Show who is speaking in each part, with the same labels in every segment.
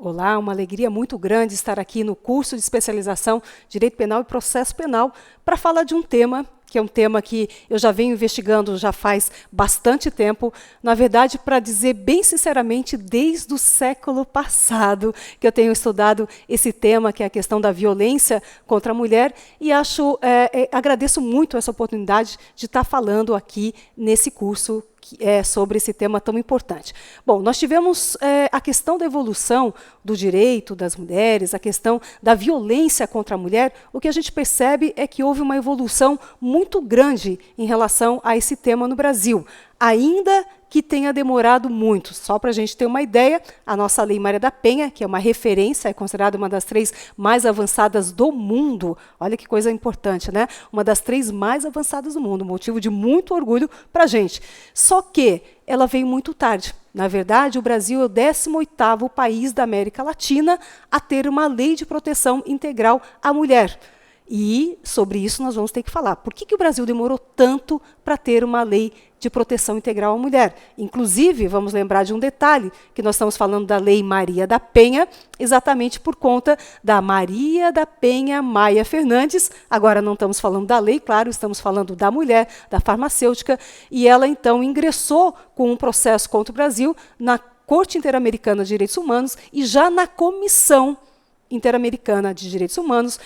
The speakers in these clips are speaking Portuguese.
Speaker 1: Olá, uma alegria muito grande estar aqui no curso de especialização Direito Penal e Processo Penal para falar de um tema que é um tema que eu já venho investigando já faz bastante tempo, na verdade, para dizer bem sinceramente, desde o século passado que eu tenho estudado esse tema, que é a questão da violência contra a mulher, e agradeço muito essa oportunidade de estar falando aqui nesse curso sobre esse tema tão importante. Bom, nós tivemos a questão da evolução do direito das mulheres, a questão da violência contra a mulher. O que a gente percebe é que houve uma evolução muito grande em relação a esse tema no Brasil, ainda que tenha demorado muito. Só para a gente ter uma ideia, a nossa Lei Maria da Penha, que é uma referência, é considerada uma das 3 mais avançadas do mundo. Olha que coisa importante, né? Uma das 3 mais avançadas do mundo, motivo de muito orgulho para a gente. Só que ela veio muito tarde. Na verdade, o Brasil é o 18º país da América Latina a ter uma lei de proteção integral à mulher. E sobre isso nós vamos ter que falar. Por que o Brasil demorou tanto para ter uma lei de proteção integral à mulher? Inclusive, vamos lembrar de um detalhe, que nós estamos falando da Lei Maria da Penha, exatamente por conta da Maria da Penha Maia Fernandes. Agora não estamos falando da lei, claro, estamos falando da mulher, da farmacêutica, e ela então ingressou com um processo contra o Brasil na Corte Interamericana de Direitos Humanos e já na Comissão Interamericana de Direitos Humanos,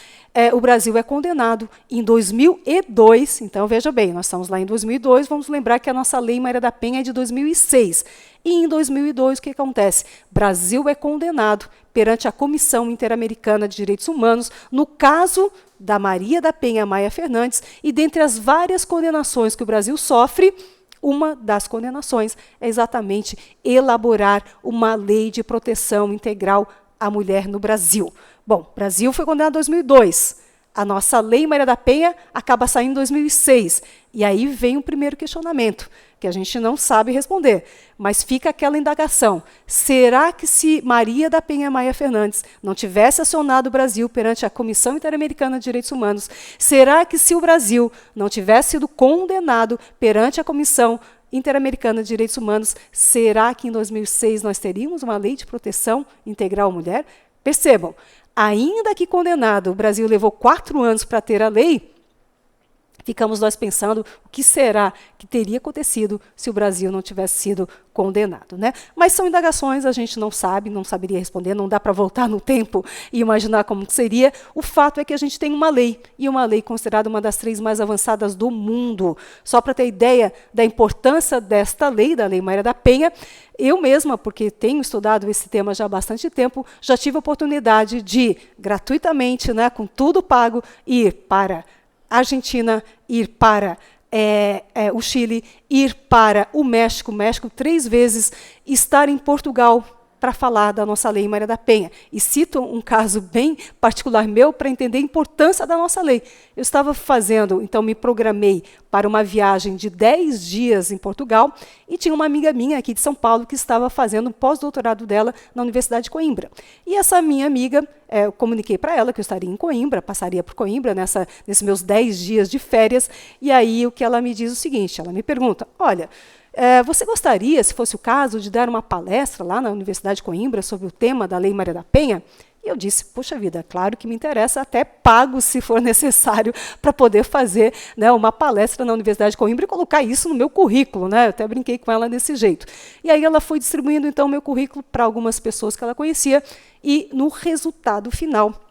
Speaker 1: o Brasil é condenado em 2002, então veja bem, nós estamos lá em 2002, vamos lembrar que a nossa Lei Maria da Penha é de 2006. E em 2002, o que acontece? Brasil é condenado perante a Comissão Interamericana de Direitos Humanos, no caso da Maria da Penha Maia Fernandes, e dentre as várias condenações que o Brasil sofre, uma das condenações é exatamente elaborar uma lei de proteção integral a mulher no Brasil. Bom, o Brasil foi condenado em 2002. A nossa Lei Maria da Penha acaba saindo em 2006. E aí vem o primeiro questionamento, que a gente não sabe responder. Mas fica aquela indagação. Será que se Maria da Penha Maia Fernandes não tivesse acionado o Brasil perante a Comissão Interamericana de Direitos Humanos, será que se o Brasil não tivesse sido condenado perante a Comissão Interamericana de Direitos Humanos, será que em 2006 nós teríamos uma lei de proteção integral à mulher? Percebam, ainda que condenado, o Brasil levou 4 anos para ter a lei, ficamos nós pensando o que será que teria acontecido se o Brasil não tivesse sido condenado, né? Mas são indagações, a gente não sabe, não saberia responder, não dá para voltar no tempo e imaginar como seria. O fato é que a gente tem uma lei, e uma lei considerada uma das 3 mais avançadas do mundo. Só para ter ideia da importância desta lei, da Lei Maria da Penha, eu mesma, porque tenho estudado esse tema já há bastante tempo, já tive a oportunidade de, gratuitamente, né, com tudo pago, ir para a Argentina, ir para o Chile, ir para o México 3 vezes, estar em Portugal para falar da nossa Lei Maria da Penha. E cito um caso bem particular meu para entender a importância da nossa lei. Eu estava fazendo, então me programei para uma viagem de 10 dias em Portugal e tinha uma amiga minha aqui de São Paulo que estava fazendo um pós-doutorado dela na Universidade de Coimbra. E essa minha amiga, eu comuniquei para ela que eu estaria em Coimbra, passaria por Coimbra nesses meus 10 dias de férias, e aí o que ela me diz é o seguinte, ela me pergunta, olha, você gostaria, se fosse o caso, de dar uma palestra lá na Universidade de Coimbra sobre o tema da Lei Maria da Penha? E eu disse, puxa vida, claro que me interessa, até pago se for necessário para poder fazer, né, uma palestra na Universidade de Coimbra e colocar isso no meu currículo, né? Eu até brinquei com ela desse jeito. E aí ela foi distribuindo então o meu currículo para algumas pessoas que ela conhecia e no resultado final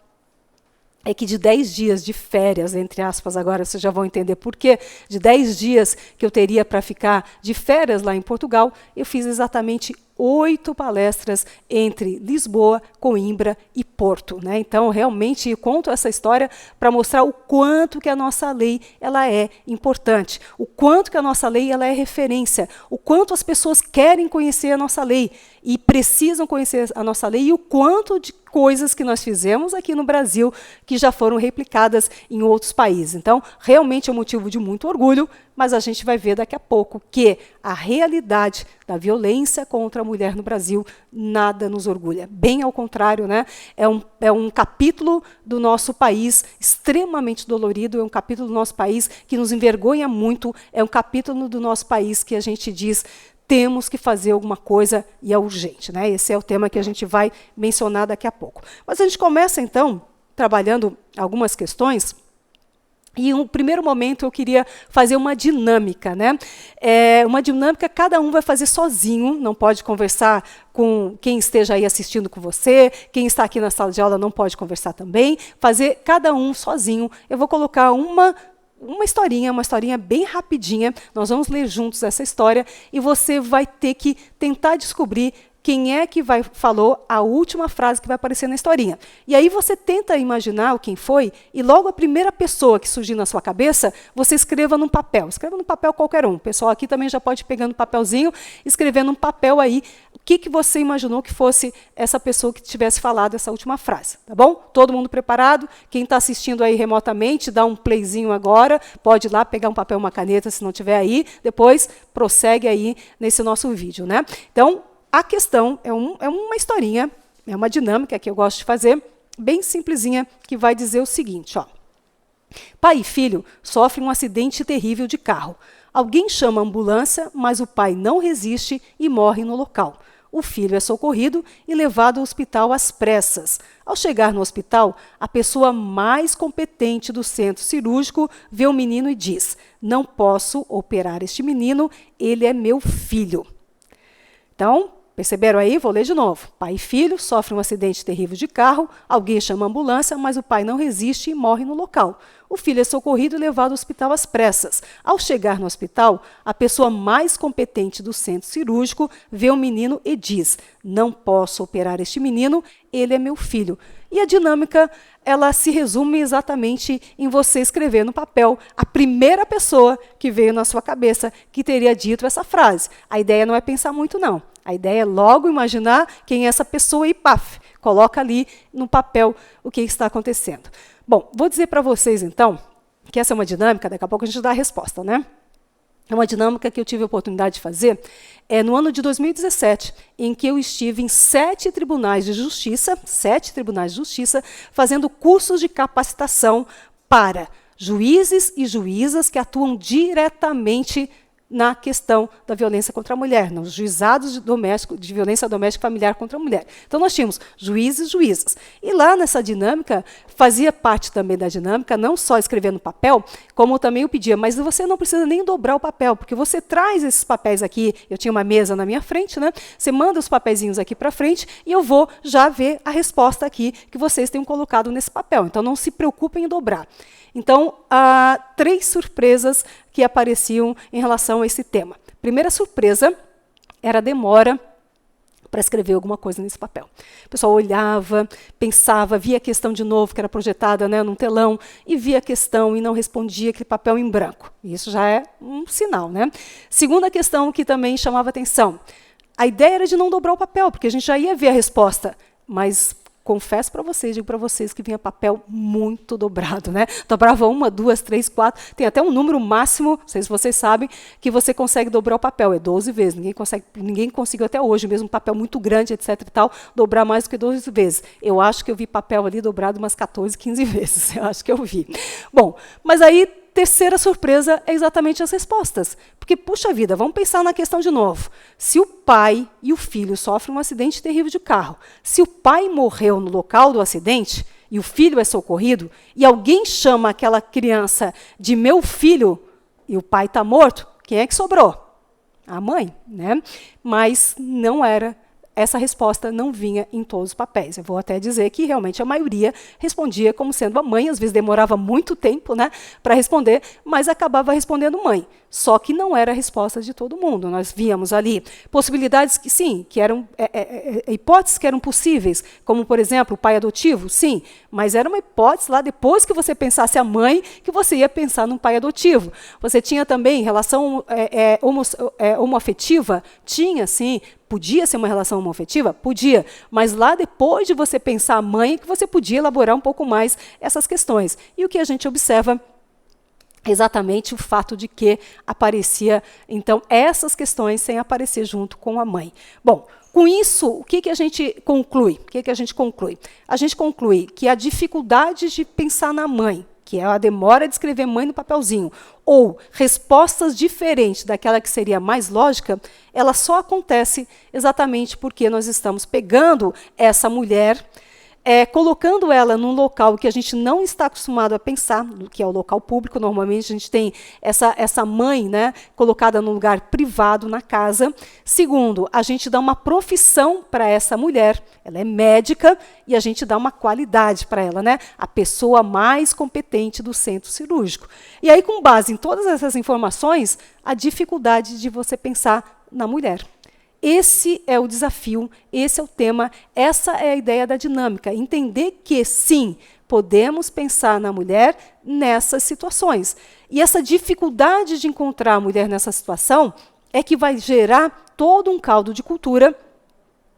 Speaker 1: é que de 10 dias de férias, entre aspas, agora vocês já vão entender por quê, de 10 dias que eu teria para ficar de férias lá em Portugal, eu fiz exatamente 8 palestras entre Lisboa, Coimbra e Porto, né? Então, realmente, eu conto essa história para mostrar o quanto que a nossa lei ela é importante, o quanto que a nossa lei ela é referência, o quanto as pessoas querem conhecer a nossa lei e precisam conhecer a nossa lei e o quanto de coisas que nós fizemos aqui no Brasil que já foram replicadas em outros países. Então, realmente é um motivo de muito orgulho, mas a gente vai ver daqui a pouco que a realidade da violência contra a mulher no Brasil nada nos orgulha. Bem ao contrário, né? É um capítulo do nosso país extremamente dolorido, é um capítulo do nosso país que nos envergonha muito, é um capítulo do nosso país que a gente diz temos que fazer alguma coisa e é urgente, né? Esse é o tema que a gente vai mencionar daqui a pouco. Mas a gente começa, então, trabalhando algumas questões. E no primeiro momento eu queria fazer uma dinâmica, né? Uma dinâmica cada um vai fazer sozinho, não pode conversar com quem esteja aí assistindo com você, quem está aqui na sala de aula não pode conversar também, fazer cada um sozinho. Eu vou colocar uma historinha bem rapidinha, nós vamos ler juntos essa história e você vai ter que tentar descobrir quem é que falou a última frase que vai aparecer na historinha. E aí você tenta imaginar quem foi e logo a primeira pessoa que surgir na sua cabeça, você escreva num papel. Escreva num papel qualquer um. O pessoal aqui também já pode ir pegando um papelzinho, escrever num papel aí o que você imaginou que fosse essa pessoa que tivesse falado essa última frase. Tá bom? Todo mundo preparado? Quem está assistindo aí remotamente, dá um playzinho agora, pode ir lá pegar um papel e uma caneta se não tiver aí, depois prossegue aí nesse nosso vídeo, né? Então, a questão é uma historinha, é uma dinâmica que eu gosto de fazer, bem simplesinha, que vai dizer o seguinte, ó. Pai e filho sofrem um acidente terrível de carro. Alguém chama a ambulância, mas o pai não resiste e morre no local. O filho é socorrido e levado ao hospital às pressas. Ao chegar no hospital, a pessoa mais competente do centro cirúrgico vê o menino e diz: "Não posso operar este menino, ele é meu filho." Então, perceberam aí? Vou ler de novo. Pai e filho sofrem um acidente terrível de carro, alguém chama a ambulância, mas o pai não resiste e morre no local. O filho é socorrido e levado ao hospital às pressas. Ao chegar no hospital, a pessoa mais competente do centro cirúrgico vê o menino e diz: "Não posso operar este menino, ele é meu filho." E a dinâmica, ela se resume exatamente em você escrever no papel a primeira pessoa que veio na sua cabeça que teria dito essa frase. A ideia não é pensar muito, não. A ideia é logo imaginar quem é essa pessoa e, paf, coloca ali no papel o que está acontecendo. Bom, vou dizer para vocês, então, que essa é uma dinâmica, daqui a pouco a gente dá a resposta, né? É uma dinâmica que eu tive a oportunidade de fazer no ano de 2017, em que eu estive em 7 tribunais de justiça, fazendo cursos de capacitação para juízes e juízas que atuam diretamente na questão da violência contra a mulher, nos juizados de violência doméstica e familiar contra a mulher. Então, nós tínhamos juízes e juízas. E lá nessa dinâmica, fazia parte também da dinâmica, não só escrever no papel, como também eu pedia, mas você não precisa nem dobrar o papel, porque você traz esses papéis aqui, eu tinha uma mesa na minha frente, né? Você manda os papeizinhos aqui para frente e eu vou já ver a resposta aqui que vocês tenham colocado nesse papel. Então, não se preocupem em dobrar. Então, há 3 surpresas que apareciam em relação a esse tema. Primeira surpresa era a demora para escrever alguma coisa nesse papel. O pessoal olhava, pensava, via a questão de novo, que era projetada, né, num telão, e via a questão e não respondia aquele papel em branco. Isso já é um sinal, né? Segunda questão que também chamava atenção. A ideia era de não dobrar o papel, porque a gente já ia ver a resposta, mas confesso para vocês, digo para vocês que vinha papel muito dobrado, né? Dobrava 1, 2, 3, 4, tem até um número máximo, não sei se vocês sabem, que você consegue dobrar o papel, é 12 vezes. Ninguém conseguiu até hoje, mesmo papel muito grande, etc e tal, dobrar mais do que 12 vezes. Eu acho que eu vi papel ali dobrado umas 14, 15 vezes, eu acho que eu vi. Bom, mas aí, terceira surpresa é exatamente as respostas. Porque, puxa vida, vamos pensar na questão de novo. Se o pai e o filho sofrem um acidente terrível de carro, se o pai morreu no local do acidente e o filho é socorrido, e alguém chama aquela criança de meu filho e o pai está morto, quem é que sobrou? A mãe, né? Mas não era. Essa resposta não vinha em todos os papéis. Eu vou até dizer que realmente a maioria respondia como sendo a mãe, às vezes demorava muito tempo, né, para responder, mas acabava respondendo mãe. Só que não era a resposta de todo mundo. Nós víamos ali possibilidades que sim, que eram hipóteses que eram possíveis, como, por exemplo, o pai adotivo, sim, mas era uma hipótese lá depois que você pensasse a mãe, que você ia pensar num pai adotivo. Você tinha também relação homoafetiva? Tinha, sim. Podia ser uma relação homoafetiva? Podia. Mas lá depois de você pensar a mãe, que você podia elaborar um pouco mais essas questões. E o que a gente observa exatamente o fato de que aparecia, então, essas questões sem aparecer junto com a mãe. Bom, com isso, o que a gente conclui? A gente conclui que a dificuldade de pensar na mãe, que é a demora de escrever mãe no papelzinho, ou respostas diferentes daquela que seria mais lógica, ela só acontece exatamente porque nós estamos pegando essa mulher, colocando ela num local que a gente não está acostumado a pensar, que é o local público. Normalmente a gente tem essa mãe, né, colocada num lugar privado na casa. Segundo, a gente dá uma profissão para essa mulher, ela é médica, e a gente dá uma qualidade para ela, né, a pessoa mais competente do centro cirúrgico. E aí, com base em todas essas informações, a dificuldade de você pensar na mulher. Esse é o desafio, esse é o tema, essa é a ideia da dinâmica. Entender que, sim, podemos pensar na mulher nessas situações. E essa dificuldade de encontrar a mulher nessa situação é que vai gerar todo um caldo de cultura,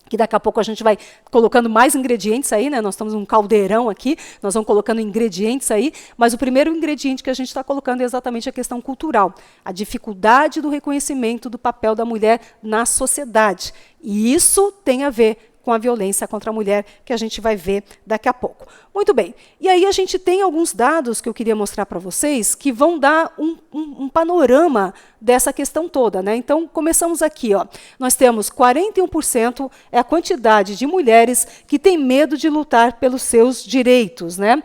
Speaker 1: que daqui a pouco a gente vai colocando mais ingredientes aí, né? Nós estamos num caldeirão aqui, nós vamos colocando ingredientes aí, mas o primeiro ingrediente que a gente está colocando é exatamente a questão cultural, a dificuldade do reconhecimento do papel da mulher na sociedade. E isso tem a ver com a violência contra a mulher, que a gente vai ver daqui a pouco. Muito bem, e aí a gente tem alguns dados que eu queria mostrar para vocês, que vão dar um panorama dessa questão toda, né? Então, começamos aqui, ó. Nós temos 41% é a quantidade de mulheres que têm medo de lutar pelos seus direitos, né?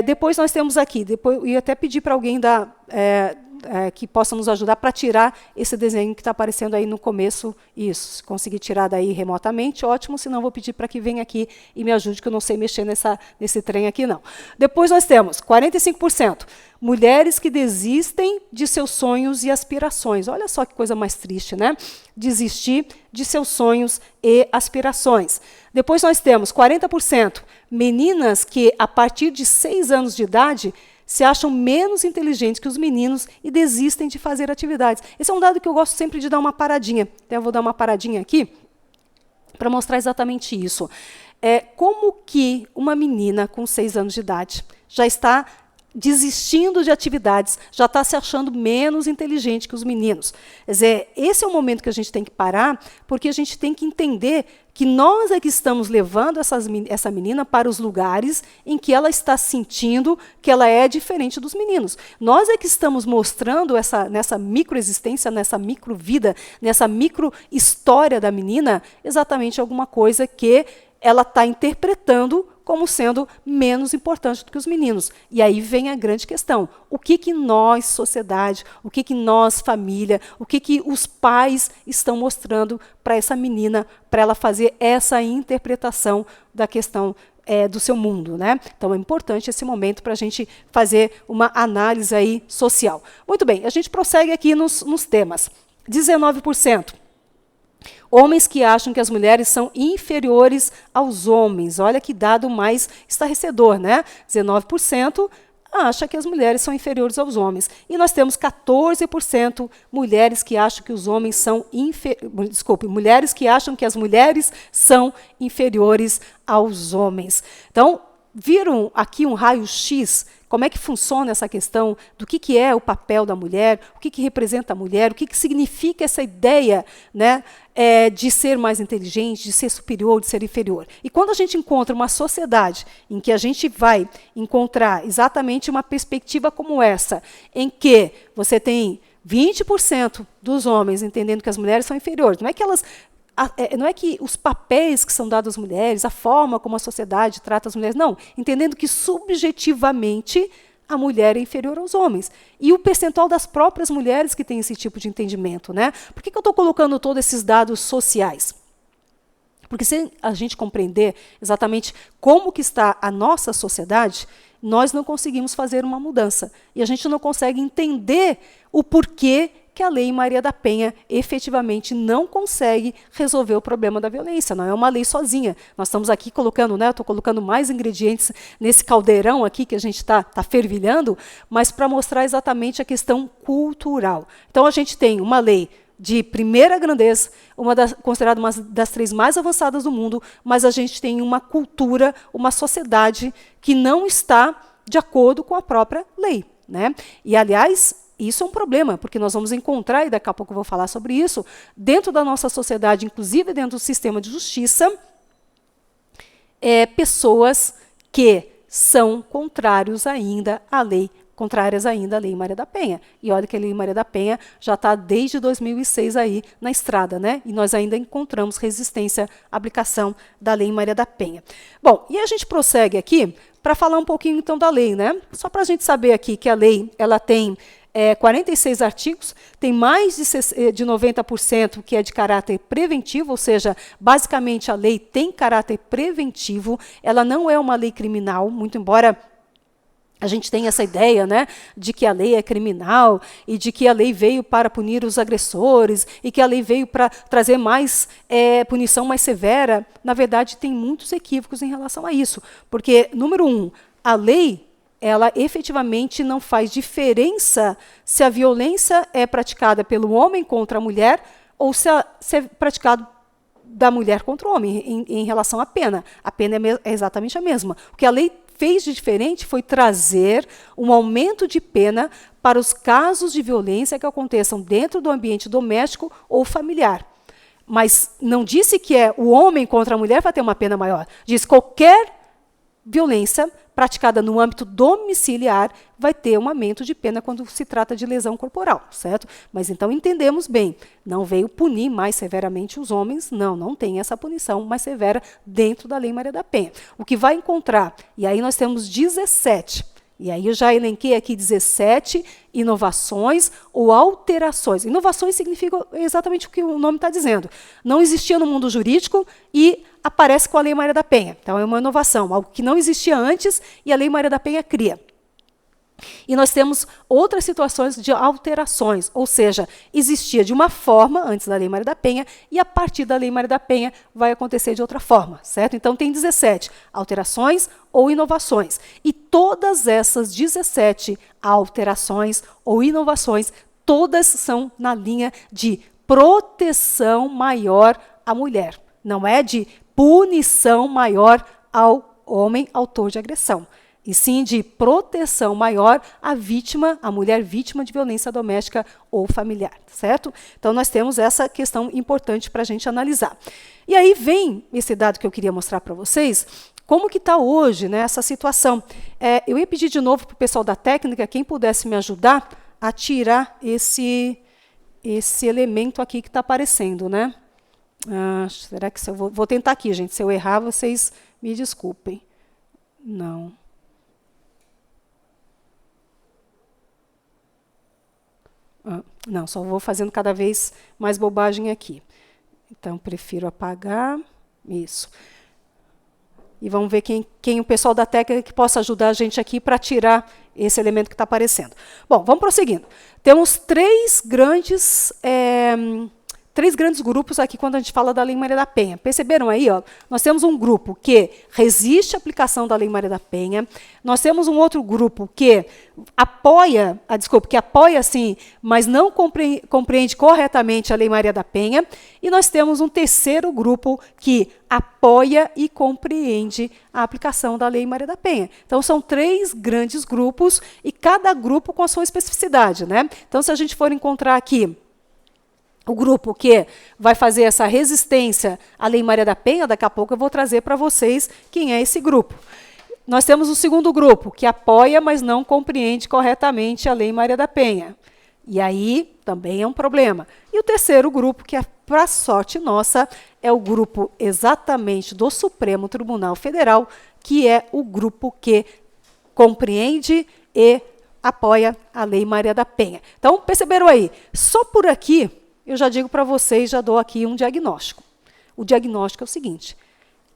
Speaker 1: Depois nós temos aqui, depois eu ia até pedir para alguém que possa nos ajudar para tirar esse desenho que está aparecendo aí no começo. Isso, se conseguir tirar daí remotamente, ótimo, senão vou pedir para que venha aqui e me ajude, que eu não sei mexer nesse trem aqui, não. Depois nós temos 45%, mulheres que desistem de seus sonhos e aspirações. Olha só que coisa mais triste, né? Desistir de seus sonhos e aspirações. Depois nós temos 40%, meninas que, a partir de 6 anos de idade, se acham menos inteligentes que os meninos e desistem de fazer atividades. Esse é um dado que eu gosto sempre de dar uma paradinha. Então, eu vou dar uma paradinha aqui para mostrar exatamente isso. Como que uma menina com 6 anos de idade já está desistindo de atividades, já está se achando menos inteligente que os meninos. Quer dizer, esse é o momento que a gente tem que parar, porque a gente tem que entender que nós é que estamos levando essa menina para os lugares em que ela está sentindo que ela é diferente dos meninos. Nós é que estamos mostrando nessa microexistência, nessa microvida, nessa microhistória da menina, exatamente alguma coisa que ela está interpretando como sendo menos importante do que os meninos. E aí vem a grande questão. O que nós, sociedade, o que nós, família, o que os pais estão mostrando para essa menina, para ela fazer essa interpretação da questão do seu mundo, né? Então é importante esse momento para a gente fazer uma análise aí social. Muito bem, a gente prossegue aqui nos temas. 19%. Homens que acham que as mulheres são inferiores aos homens. Olha que dado mais estarrecedor, né? 19% acha que as mulheres são inferiores aos homens. E nós temos 14% mulheres que acham que os homens são mulheres que acham que as mulheres são inferiores aos homens. Então, viram aqui um raio-x? Como é que funciona essa questão do que é o papel da mulher, o que representa a mulher, o que significa essa ideia, né, de ser mais inteligente, de ser superior, de ser inferior. E quando a gente encontra uma sociedade em que a gente vai encontrar exatamente uma perspectiva como essa, em que você tem 20% dos homens entendendo que as mulheres são inferiores, não é que os papéis que são dados às mulheres, a forma como a sociedade trata as mulheres, não, entendendo que subjetivamente a mulher é inferior aos homens. E o percentual das próprias mulheres que têm esse tipo de entendimento, né? Por que eu estou colocando todos esses dados sociais? Porque se a gente compreender exatamente como que está a nossa sociedade, nós não conseguimos fazer uma mudança. E a gente não consegue entender o porquê que a Lei Maria da Penha efetivamente não consegue resolver o problema da violência. Não é uma lei sozinha. Nós estamos aqui colocando, né, eu estou colocando mais ingredientes nesse caldeirão aqui que a gente está fervilhando, mas para mostrar exatamente a questão cultural. Então, a gente tem uma lei de primeira grandeza, considerada uma das 3 mais avançadas do mundo, mas a gente tem uma cultura, uma sociedade que não está de acordo com a própria lei, né? E, aliás, isso é um problema, porque nós vamos encontrar, e daqui a pouco eu vou falar sobre isso, dentro da nossa sociedade, inclusive dentro do sistema de justiça, pessoas que são contrárias ainda à Lei Maria da Penha. E olha que a Lei Maria da Penha já está desde 2006 aí na estrada, né? E nós ainda encontramos resistência à aplicação da Lei Maria da Penha. Bom, e a gente prossegue aqui para falar um pouquinho então da lei, né? Só para a gente saber aqui que a lei ela tem 46 artigos, tem mais de 90% que é de caráter preventivo, ou seja, basicamente a lei tem caráter preventivo, ela não é uma lei criminal, muito embora a gente tenha essa ideia, né, de que a lei é criminal e de que a lei veio para punir os agressores e que a lei veio para trazer mais punição mais severa. Na verdade, tem muitos equívocos em relação a isso, porque, número um, a lei ela efetivamente não faz diferença se a violência é praticada pelo homem contra a mulher ou se é praticado da mulher contra o homem em relação à pena. A pena é exatamente a mesma. O que a lei fez de diferente foi trazer um aumento de pena para os casos de violência que aconteçam dentro do ambiente doméstico ou familiar. Mas não disse que o homem contra a mulher vai ter uma pena maior. Diz que qualquer violência praticada no âmbito domiciliar vai ter um aumento de pena quando se trata de lesão corporal, certo? Mas então entendemos bem, não veio punir mais severamente os homens, não tem essa punição mais severa dentro da Lei Maria da Penha. O que vai encontrar, e aí nós temos 17, e aí eu já elenquei aqui 17 inovações ou alterações. Inovações significa exatamente o que o nome está dizendo. Não existia no mundo jurídico e aparece com a Lei Maria da Penha. Então, é uma inovação, algo que não existia antes e a Lei Maria da Penha cria. E nós temos outras situações de alterações, ou seja, existia de uma forma antes da Lei Maria da Penha e a partir da Lei Maria da Penha vai acontecer de outra forma, certo? Então tem 17 alterações ou inovações. E todas essas 17 alterações ou inovações, todas são na linha de proteção maior à mulher. Não é de punição maior ao homem autor de agressão, e sim de proteção maior à vítima, à mulher vítima de violência doméstica ou familiar, certo? Então, nós temos essa questão importante para a gente analisar. E aí vem esse dado que eu queria mostrar para vocês, como que está hoje, né, essa situação. Eu ia pedir de novo para o pessoal da técnica, quem pudesse me ajudar a tirar esse elemento aqui que está aparecendo, né? Será que eu vou tentar aqui, gente, se eu errar, vocês me desculpem. Não. Não, só vou fazendo cada vez mais bobagem aqui. Então, prefiro apagar. Isso. E vamos ver quem o pessoal da técnica que possa ajudar a gente aqui para tirar esse elemento que está aparecendo. Bom, vamos prosseguindo. Temos três grandes grupos aqui quando a gente fala da Lei Maria da Penha. Perceberam aí? Ó, nós temos um grupo que resiste à aplicação da Lei Maria da Penha. Nós temos um outro grupo que apoia sim, mas não compreende corretamente a Lei Maria da Penha. E nós temos um terceiro grupo que apoia e compreende a aplicação da Lei Maria da Penha. Então, são três grandes grupos e cada grupo com a sua especificidade, né? Então, se a gente for encontrar aqui o grupo que vai fazer essa resistência à Lei Maria da Penha, daqui a pouco eu vou trazer para vocês quem é esse grupo. Nós temos o segundo grupo, que apoia, mas não compreende corretamente a Lei Maria da Penha. E aí também é um problema. E o terceiro grupo, que para sorte nossa, é o grupo exatamente do Supremo Tribunal Federal, que é o grupo que compreende e apoia a Lei Maria da Penha. Então, perceberam aí? Só por aqui eu já digo para vocês, já dou aqui um diagnóstico. O diagnóstico é o seguinte: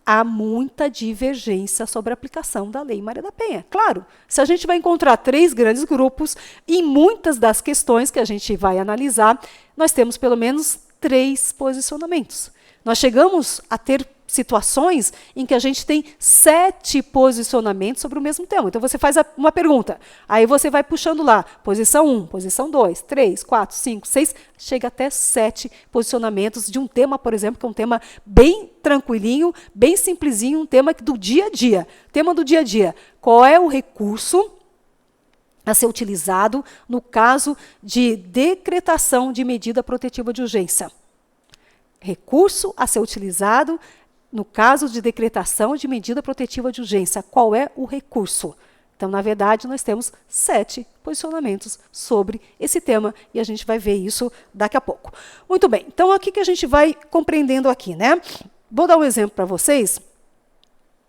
Speaker 1: há muita divergência sobre a aplicação da Lei Maria da Penha. Claro, se a gente vai encontrar três grandes grupos, e muitas das questões que a gente vai analisar, nós temos pelo menos 3 posicionamentos. Nós chegamos a ter situações em que a gente tem 7 posicionamentos sobre o mesmo tema. Então, você faz uma pergunta, aí você vai puxando lá, posição 1, posição 2, 3, 4, 5, 6, chega até 7 posicionamentos de um tema, por exemplo, que é um tema bem tranquilinho, bem simplesinho, um tema do dia a dia. Tema do dia a dia. Qual é o recurso a ser utilizado no caso de decretação de medida protetiva de urgência? Recurso a ser utilizado No caso de decretação de medida protetiva de urgência, qual é o recurso? Então, na verdade, nós temos 7 posicionamentos sobre esse tema e a gente vai ver isso daqui a pouco. Muito bem, então aqui que a gente vai compreendendo aqui, né? Vou dar um exemplo para vocês,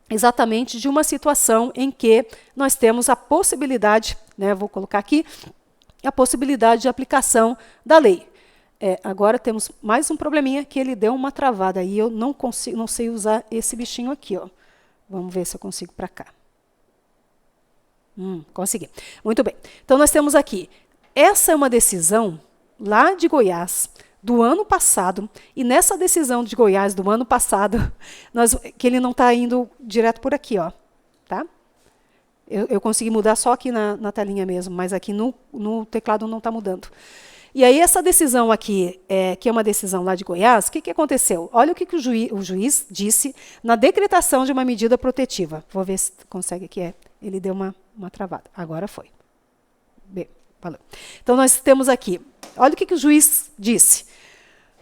Speaker 1: exatamente de uma situação em que nós temos a possibilidade, né, vou colocar aqui, a possibilidade de aplicação da lei. Agora temos mais um probleminha que ele deu uma travada e eu não sei usar esse bichinho aqui, ó. Vamos ver se eu consigo para cá. Consegui. Muito bem. Então, nós temos aqui, essa é uma decisão lá de Goiás, do ano passado, e nessa decisão de Goiás do ano passado, que ele não está indo direto por aqui, ó, tá? Eu consegui mudar só aqui na telinha mesmo, mas aqui no teclado não está mudando. E aí, essa decisão aqui, que é uma decisão lá de Goiás, o que aconteceu? Olha o que o juiz disse na decretação de uma medida protetiva. Vou ver se consegue aqui. Ele deu uma travada. Agora foi. Bem, valeu. Então, nós temos aqui, olha o que o juiz disse.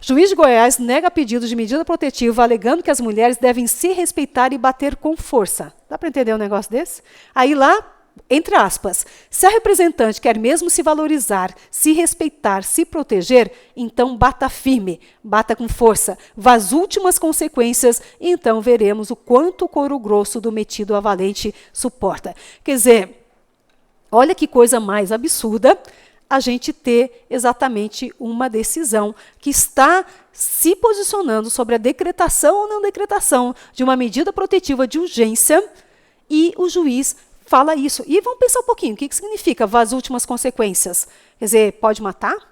Speaker 1: O juiz de Goiás nega pedido de medida protetiva, alegando que as mulheres devem se respeitar e bater com força. Dá para entender um negócio desse? Aí lá, entre aspas, se a representante quer mesmo se valorizar, se respeitar, se proteger, então bata firme, bata com força, vá às últimas consequências, e então veremos o quanto o couro grosso do metido a valente suporta. Quer dizer, olha que coisa mais absurda a gente ter exatamente uma decisão que está se posicionando sobre a decretação ou não decretação de uma medida protetiva de urgência e o juiz fala isso. E vamos pensar um pouquinho, o que significa vá às últimas consequências? Quer dizer, pode matar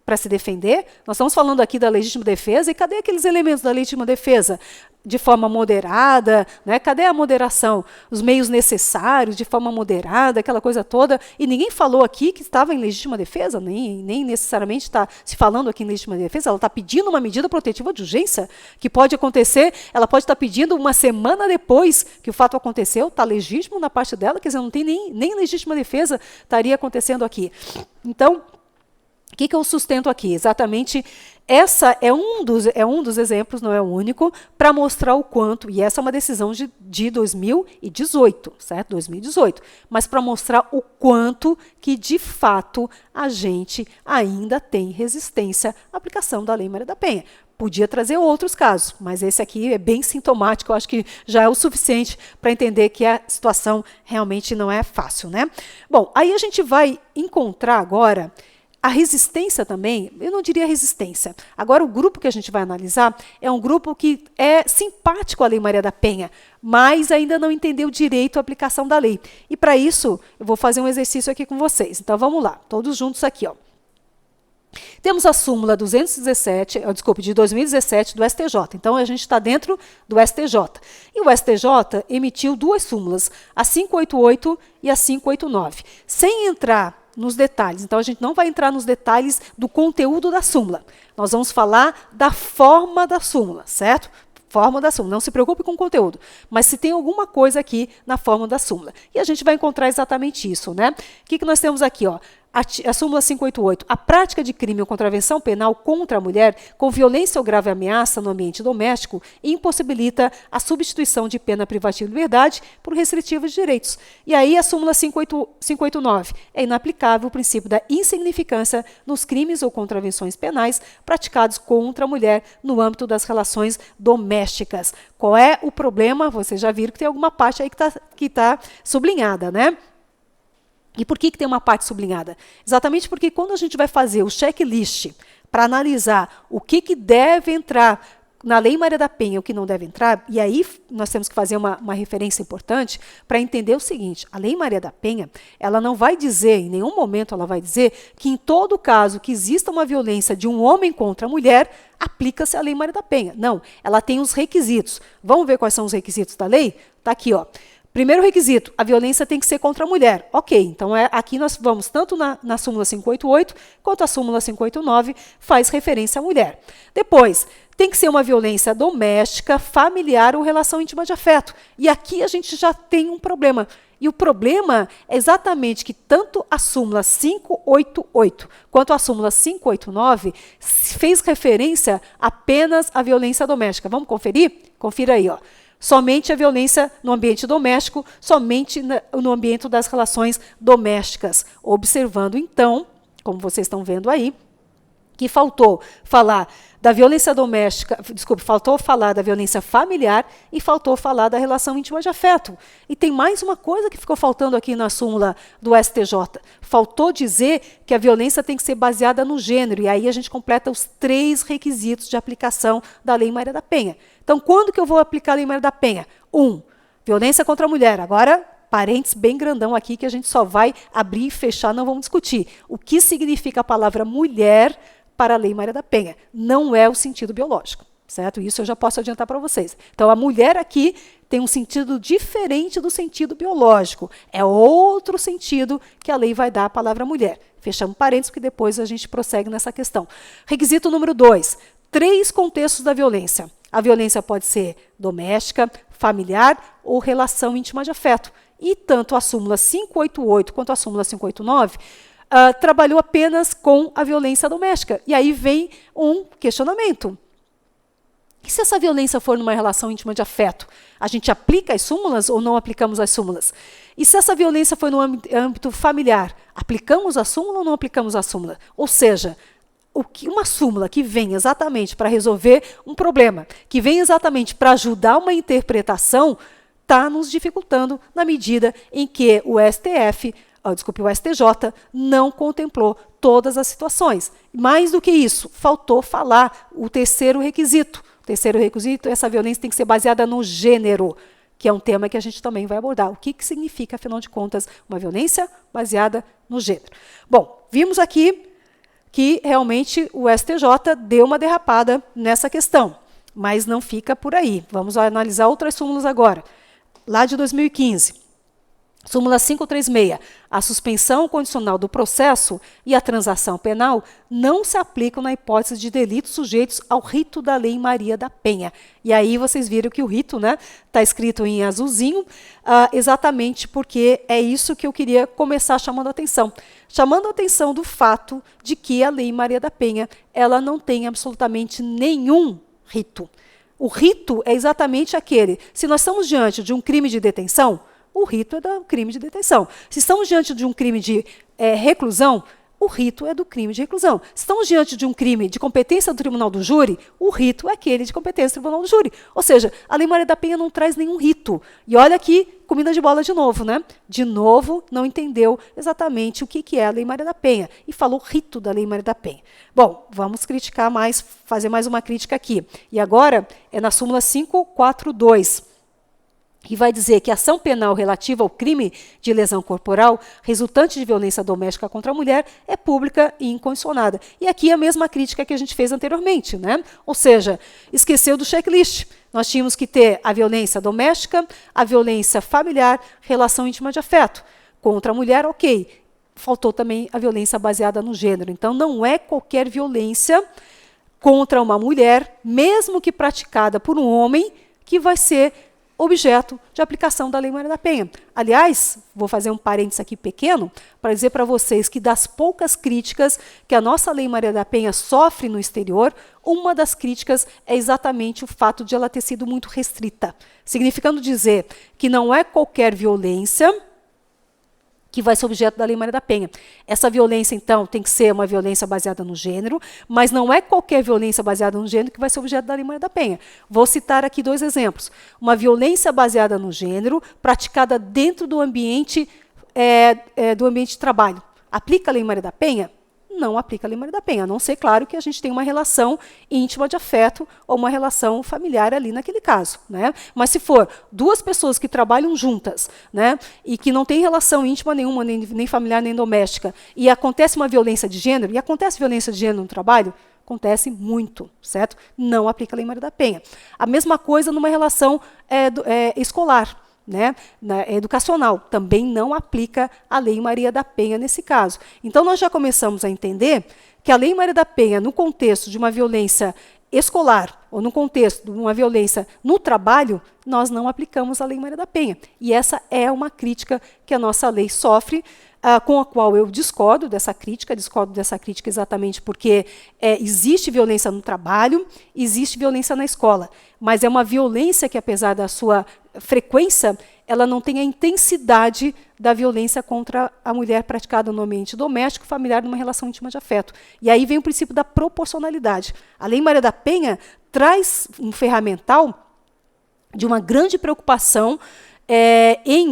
Speaker 1: para se defender? Nós estamos falando aqui da legítima defesa, e cadê aqueles elementos da legítima defesa? De forma moderada, né? Cadê a moderação? Os meios necessários, de forma moderada, aquela coisa toda. E ninguém falou aqui que estava em legítima defesa, nem necessariamente está se falando aqui em legítima defesa. Ela está pedindo uma medida protetiva de urgência, que pode acontecer, ela pode estar pedindo uma semana depois que o fato aconteceu, está legítimo na parte dela, quer dizer, não tem nem legítima defesa estaria acontecendo aqui. Então, o que eu sustento aqui? Exatamente, essa é um dos exemplos, não é o único, para mostrar o quanto, e essa é uma decisão de 2018, certo? 2018, mas para mostrar o quanto que, de fato, a gente ainda tem resistência à aplicação da Lei Maria da Penha. Podia trazer outros casos, mas esse aqui é bem sintomático, eu acho que já é o suficiente para entender que a situação realmente não é fácil, né? Bom, aí a gente vai encontrar agora a resistência também, eu não diria resistência. Agora, o grupo que a gente vai analisar é um grupo que é simpático à Lei Maria da Penha, mas ainda não entendeu direito a aplicação da lei. E, para isso, eu vou fazer um exercício aqui com vocês. Então, vamos lá, todos juntos aqui, ó. Temos a súmula 217, de 2017 do STJ. Então, a gente está dentro do STJ. E o STJ emitiu 2 súmulas, a 588 e a 589. Sem entrar nos detalhes. Então, a gente não vai entrar nos detalhes do conteúdo da súmula. Nós vamos falar da forma da súmula, certo? Forma da súmula. Não se preocupe com o conteúdo, mas se tem alguma coisa aqui na forma da súmula. E a gente vai encontrar exatamente isso, né? O que nós temos aqui, ó? A súmula 588, a prática de crime ou contravenção penal contra a mulher com violência ou grave ameaça no ambiente doméstico impossibilita a substituição de pena privativa de liberdade por restritiva de direitos. E aí a súmula 589, é inaplicável o princípio da insignificância nos crimes ou contravenções penais praticados contra a mulher no âmbito das relações domésticas. Qual é o problema? Vocês já viram que tem alguma parte aí que tá sublinhada, né? E por que tem uma parte sublinhada? Exatamente porque quando a gente vai fazer o checklist para analisar o que deve entrar na Lei Maria da Penha e o que não deve entrar, e aí nós temos que fazer uma referência importante para entender o seguinte, a Lei Maria da Penha, ela não vai dizer, em nenhum momento ela vai dizer, que em todo caso que exista uma violência de um homem contra a mulher, aplica-se a Lei Maria da Penha. Não, ela tem os requisitos. Vamos ver quais são os requisitos da lei? Está aqui, ó. Primeiro requisito, a violência tem que ser contra a mulher. Ok, então aqui nós vamos tanto na súmula 588 quanto a súmula 589 faz referência à mulher. Depois, tem que ser uma violência doméstica, familiar ou relação íntima de afeto. E aqui a gente já tem um problema. E o problema é exatamente que tanto a súmula 588 quanto a súmula 589 fez referência apenas à violência doméstica. Vamos conferir? Confira aí, ó. Somente a violência no ambiente doméstico, somente no ambiente das relações domésticas. Observando, então, como vocês estão vendo aí, que faltou falar da violência doméstica, desculpe, faltou falar da violência familiar e faltou falar da relação íntima de afeto. E tem mais uma coisa que ficou faltando aqui na súmula do STJ. Faltou dizer que a violência tem que ser baseada no gênero, e aí a gente completa os 3 requisitos de aplicação da Lei Maria da Penha. Então, quando que eu vou aplicar a Lei Maria da Penha? 1. Violência contra a mulher. Agora, parênteses bem grandão aqui, que a gente só vai abrir e fechar, não vamos discutir. O que significa a palavra mulher para a Lei Maria da Penha? Não é o sentido biológico, certo? Isso eu já posso adiantar para vocês. Então, a mulher aqui tem um sentido diferente do sentido biológico. É outro sentido que a lei vai dar à palavra mulher. Fechamos parênteses, porque depois a gente prossegue nessa questão. Requisito número 2. 3 contextos da violência. A violência pode ser doméstica, familiar ou relação íntima de afeto. E tanto a súmula 588 quanto a súmula 589 trabalhou apenas com a violência doméstica. E aí vem um questionamento. E se essa violência for numa relação íntima de afeto? A gente aplica as súmulas ou não aplicamos as súmulas? E se essa violência foi no âmbito familiar? Aplicamos a súmula ou não aplicamos a súmula? Ou seja, uma súmula que vem exatamente para resolver um problema, que vem exatamente para ajudar uma interpretação, está nos dificultando na medida em que o STJ não contemplou todas as situações. Mais do que isso, faltou falar o 3º requisito. O 3º requisito, essa violência tem que ser baseada no gênero, que é um tema que a gente também vai abordar. O que significa, afinal de contas, uma violência baseada no gênero? Bom, vimos aqui que realmente o STJ deu uma derrapada nessa questão, mas não fica por aí. Vamos analisar outras súmulas agora. Lá de 2015. Súmula 536. A suspensão condicional do processo e a transação penal não se aplicam na hipótese de delitos sujeitos ao rito da Lei Maria da Penha. E aí vocês viram que o rito está escrito em azulzinho, exatamente porque é isso que eu queria começar chamando a atenção. Chamando a atenção do fato de que a Lei Maria da Penha ela não tem absolutamente nenhum rito. O rito é exatamente aquele. Se nós estamos diante de um crime de detenção, o rito é do crime de detenção. Se estamos diante de um crime de reclusão, o rito é do crime de reclusão. Se estamos diante de um crime de competência do tribunal do júri, o rito é aquele de competência do tribunal do júri. Ou seja, a Lei Maria da Penha não traz nenhum rito. E olha aqui, comida de bola de novo, né? De novo, não entendeu exatamente o que é a Lei Maria da Penha. E falou rito da Lei Maria da Penha. Bom, vamos criticar mais, fazer mais uma crítica aqui. E agora é na súmula 542. Que vai dizer que a ação penal relativa ao crime de lesão corporal resultante de violência doméstica contra a mulher é pública e incondicionada. E aqui a mesma crítica que a gente fez anteriormente, né? Ou seja, esqueceu do checklist. Nós tínhamos que ter a violência doméstica, a violência familiar, relação íntima de afeto. Contra a mulher, ok. Faltou também a violência baseada no gênero. Então, não é qualquer violência contra uma mulher, mesmo que praticada por um homem, que vai ser objeto de aplicação da Lei Maria da Penha. Aliás, vou fazer um parênteses aqui pequeno para dizer para vocês que das poucas críticas que a nossa Lei Maria da Penha sofre no exterior, uma das críticas é exatamente o fato de ela ter sido muito restrita, significando dizer que não é qualquer violência que vai ser objeto da Lei Maria da Penha. Essa violência, então, tem que ser uma violência baseada no gênero, mas não é qualquer violência baseada no gênero que vai ser objeto da Lei Maria da Penha. Vou citar aqui 2 exemplos. Uma violência baseada no gênero, praticada dentro do ambiente de trabalho. Aplica a Lei Maria da Penha? Não aplica a Lei Maria da Penha, a não ser, claro, que a gente tem uma relação íntima de afeto ou uma relação familiar ali naquele caso, né? Mas se for 2 pessoas que trabalham juntas, né, e que não tem relação íntima nenhuma, nem familiar, nem doméstica, e acontece uma violência de gênero, e acontece violência de gênero no trabalho, acontece muito, certo? Não aplica a Lei Maria da Penha. A mesma coisa numa relação escolar, né, educacional, também não aplica a Lei Maria da Penha nesse caso. Então, nós já começamos a entender que a Lei Maria da Penha, no contexto de uma violência escolar ou no contexto de uma violência no trabalho, nós não aplicamos a Lei Maria da Penha. E essa é uma crítica que a nossa lei sofre, com a qual eu discordo dessa crítica exatamente porque existe violência no trabalho, existe violência na escola, mas é uma violência que, apesar da sua frequência, ela não tem a intensidade da violência contra a mulher praticada no ambiente doméstico, familiar, numa relação íntima de afeto. E aí vem o princípio da proporcionalidade. A Lei Maria da Penha traz um ferramental de uma grande preocupação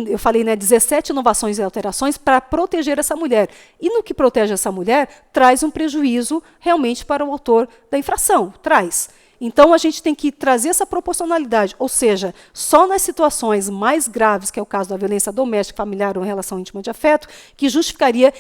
Speaker 1: eu falei, 17 inovações e alterações para proteger essa mulher. E no que protege essa mulher, traz um prejuízo realmente para o autor da infração. Traz. Então, a gente tem que trazer essa proporcionalidade, ou seja, só nas situações mais graves, que é o caso da violência doméstica, familiar ou relação íntima de afeto, que justificaria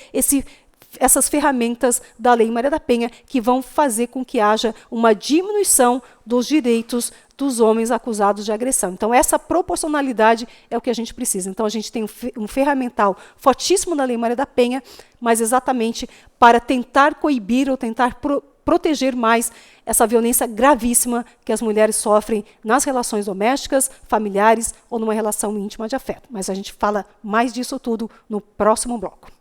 Speaker 1: essas ferramentas da Lei Maria da Penha, que vão fazer com que haja uma diminuição dos direitos dos homens acusados de agressão. Então, essa proporcionalidade é o que a gente precisa. Então, a gente tem um ferramental fortíssimo na Lei Maria da Penha, mas exatamente para tentar coibir ou tentar proteger mais essa violência gravíssima que as mulheres sofrem nas relações domésticas, familiares ou numa relação íntima de afeto. Mas a gente fala mais disso tudo no próximo bloco.